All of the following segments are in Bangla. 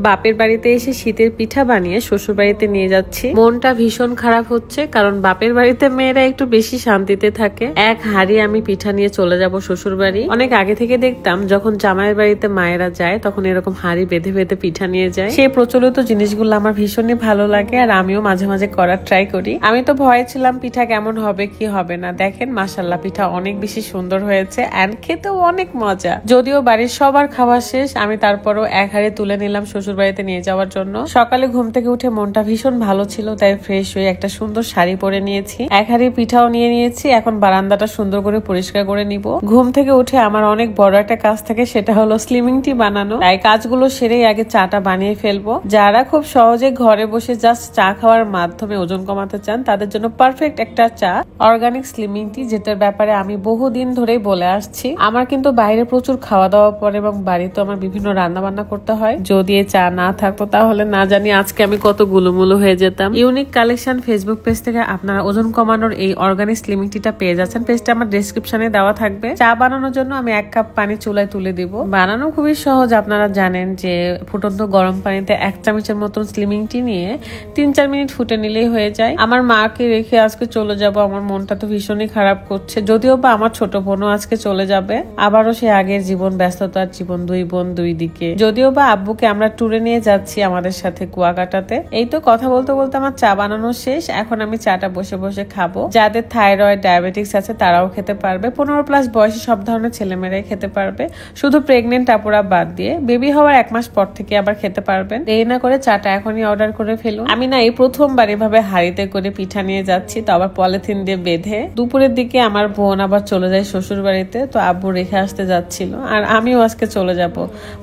বাপের বাড়িতে এসে শীতের পিঠা বানিয়ে শ্বশুর বাড়িতে নিয়ে যাচ্ছি। মনটা ভীষণ খারাপ হচ্ছে, কারণ বাপের বাড়িতে মেয়েরা একটু বেশি শান্তিতে থাকে। এক হাড়ি আমি পিঠা নিয়ে চলে যাব শ্বশুর বাড়ি। অনেক আগে থেকে দেখতাম যখন জামাইয়ের বাড়িতে মায়েরা যায় তখন এরকম হাড়ি বেঁধে বেঁধে পিঠা নিয়ে যায়। সেই প্রচলিত জিনিসগুলো আমার ভীষণই ভালো লাগে, আর আমিও মাঝে মাঝে করার ট্রাই করি। আমি তো ভয়ে ছিলাম পিঠা কেমন হবে কি হবে না। দেখেন মাশাআল্লাহ পিঠা অনেক বেশি সুন্দর হয়েছে, এন্ড খেতেও অনেক মজা। যদিও বাড়ির সবার খাওয়া শেষ, আমি তারপরও এক হাড়ি তুলে নিলাম শ্বশুর বাড়িতে নিয়ে যাওয়ার জন্য। সকালে ঘুম থেকে উঠে মনটা ভীষণ ভালো ছিল, তাই ফ্রেশ হয়ে একটা সুন্দর শাড়ি পরে নিয়েছি। এক হাড়ি পিঠাও নিয়ে নিয়েছি। এখন বারান্দাটা সুন্দর করে পরিষ্কার করে নিব। ঘুম থেকে উঠে আমার অনেক বড় একটা কাজ থাকে, সেটা হলো স্লিমিং টি বানানো। তাই কাজগুলো সেরেই আগে চাটা বানিয়ে ফেলবো। যারা খুব সহজে ঘরে বসে জাস্ট চা খাওয়ার মাধ্যমে ওজন কমাতে চান তাদের জন্য পারফেক্ট একটা চা অর্গানিক স্লিমিং টি, যেটার ব্যাপারে আমি বহুদিন ধরেই বলে আসছি। আমার কিন্তু বাইরে প্রচুর খাওয়া দাওয়া পরে এবং বাড়িতে আমার বিভিন্ন রান্না বান্না করতে হয়। যদি এই চা না থাকতো তাহলে না জানি আজকে আমি কত গুলুমুলু হয়ে যেতাম। ইউনিক কালেকশন ফেসবুক পেজ থেকে আপনারা ওজন কমানোর এই অর্গানিক স্লিমিং টিটা পেয়ে যাচ্ছেন। পেজটা আমার ডেসক্রিপশনে দেওয়া থাকবে। চা বানানোর জন্য আমি 1 কাপ পানি চুলায় তুলে দিব। বানানো খুবই সহজ। আপনারা জানেন যে ফুটন্ত গরম পানিতে 1 চামচের মতন স্লিমিং টি নিয়ে 3-4 মিনিট ফুটে নিলেই হয়ে যায়। আমার মাকে রেখে আজকে চলে যাব। আমার মনটা তো ভীষণই খারাপ করছে, যদিও বা আমার ছোট বোনও আজকে চলে যাবে। আবারও সে আগের জীবন, ব্যস্ততার জীবন, 2 বোন 2 দিকে। যদিও বা আব্বুকে আমরা ট্যুরে নিয়ে যাচ্ছি আমাদের সাথে কুয়াকাটাতে। এই তো কথা বলতে বলতে আমার চা বানানো শেষ। এখন আমি চাটা বসে বসে খাবো। যাদের থাইরয়েড ডায়াবেটিক্স আছে তারাও খেতে পারবে। 15+ বয়সী সব ধরনের ছেলেমেয়েরাই খেতে পারবে, শুধু প্রেগনেন্ট আপুরা বাদ দিয়ে। বেবি হওয়ার 1 মাস পর থেকে আবার খেতে পারবেন। দেরি না করে চাটা এখনই অর্ডার করে ফেলুন। আমি না এই প্রথমবার এভাবে হাড়িতে করে পিঠা নিয়ে যাচ্ছি, তো আবার পলিথিন দিয়ে বেঁধে। দুপুরের দিকে আমার বোন আবার চলে যায় শ্বশুর বাড়িতে, তো আব্বু রেখে আসতে যাচ্ছিল, আর আমিও আজকে চলে যাব।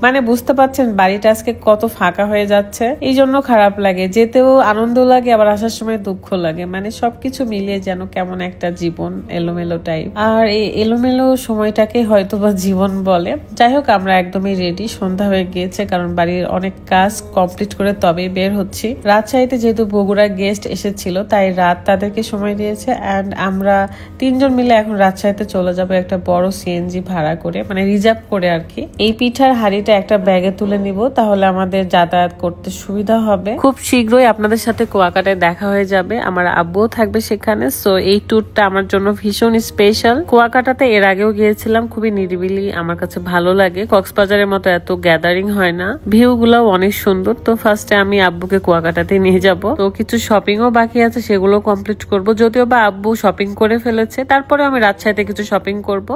মানে বুঝতে পারছেন বাড়িটা আজকে কত ফাঁকা হয়ে যাচ্ছে। এই জন্য খারাপ লাগে, যেতেও আনন্দ লাগে আবার আসার সময় দুঃখ লাগে। মানে সবকিছু মিলিয়ে যেন কেমন একটা জীবন এলোমেলো টাইপ। আর এই এলোমেলো সময়টাকে হয়তো বা জীবন বলে। যাই হোক, আমরা একদমই রেডি। সন্ধ্যা হয়ে গিয়েছে, কারণ বাড়ির অনেক কাজ কমপ্লিট করে তবেই বের হচ্ছি। রাজশাহীতে যেহেতু বগুড়া গেস্ট এসেছিল, তাই রাত তাদেরকে সময় দিয়েছে, এন্ড আমরা 3 জন মিলে এখন রাজশাহীতে চলে যাবো একটা বড় সিএনজি ভাড়া করে, মানে রিজার্ভ করে আর কি। এই পিঠার হাড়িটা একটা ব্যাগে তুলে নিব, তাহলে আমাদের যাতায়াত করতে সুবিধা হবে। খুব শীঘ্রই আপনাদের সাথে কুয়াকাটায় দেখা হয়ে যাবে। আমার আব্বুও থাকবে সেখানে। সো এই ট্যুরটা আমার জন্য ভীষণ স্পেশাল। কুয়াকাটাতে এর আগেও গিয়েছিলাম, খুবই নিরিবিলি, আমার কাছে ভালো লাগে। কক্সবাজারের মতো এত গ্যাদারিং হয় না। ভিউ গুলাও অনেক সুন্দর। তো ফার্স্টে আমি আব্বুকে কুয়াকাটাতে নিয়ে যাব। তো কিছু শপিংও বাকি আছে, সেগুলো কমপ্লিট করব। যদিও বা আব্বু শপিং করে ফেলেছে, তারপরে আমি রাজশাহীতে কিছু শপিং করব।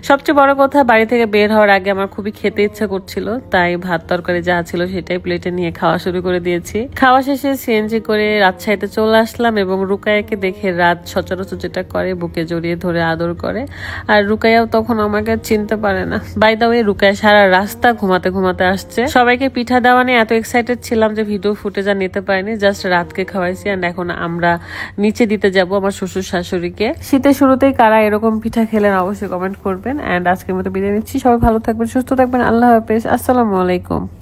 সবচেয়ে বড় কথা, বাড়ি থেকে বের হওয়ার আগে আমার খুবই খেতে ইচ্ছা করছিল, তাই ভাত তরকারি যা ছিল সেটাই প্লেটে নিয়ে খাওয়া শুরু করে দিয়েছি। খাওয়া শেষে সিএনজি করে রাজশাহীতে চলে আসলাম, এবং রুকায়াকে দেখে রাত সচরাচর যেটা করে বুকে জড়িয়ে ধরে আদর করে। আর রুকায়াও তখন আমাকে চিনতে পারে না। বাই দা ওয়ে, রুকায়া সারা রাস্তা ঘুমাতে ঘুমাতে আসছে। সবাইকে পিঠা দেওয়া নিয়ে এত এক্সাইটেড ছিলাম যে ভিডিও ফুটেজ আর নিতে পারিনি। জাস্ট রাতকে খাওয়াইছি, এন্ড এখন আমরা নিচে দিতে যাব আমার শ্বশুর শাশুড়িকে। শীতের শুরুতেই কারা এরকম পিঠা খেলেন অবশ্যই কমেন্ট করবেন। এন্ড আজকের মতো বিদায় নিচ্ছি। সবাই ভালো থাকবেন, সুস্থ থাকবেন। আল্লাহ হাফেজ। আসসালামু আলাইকুম।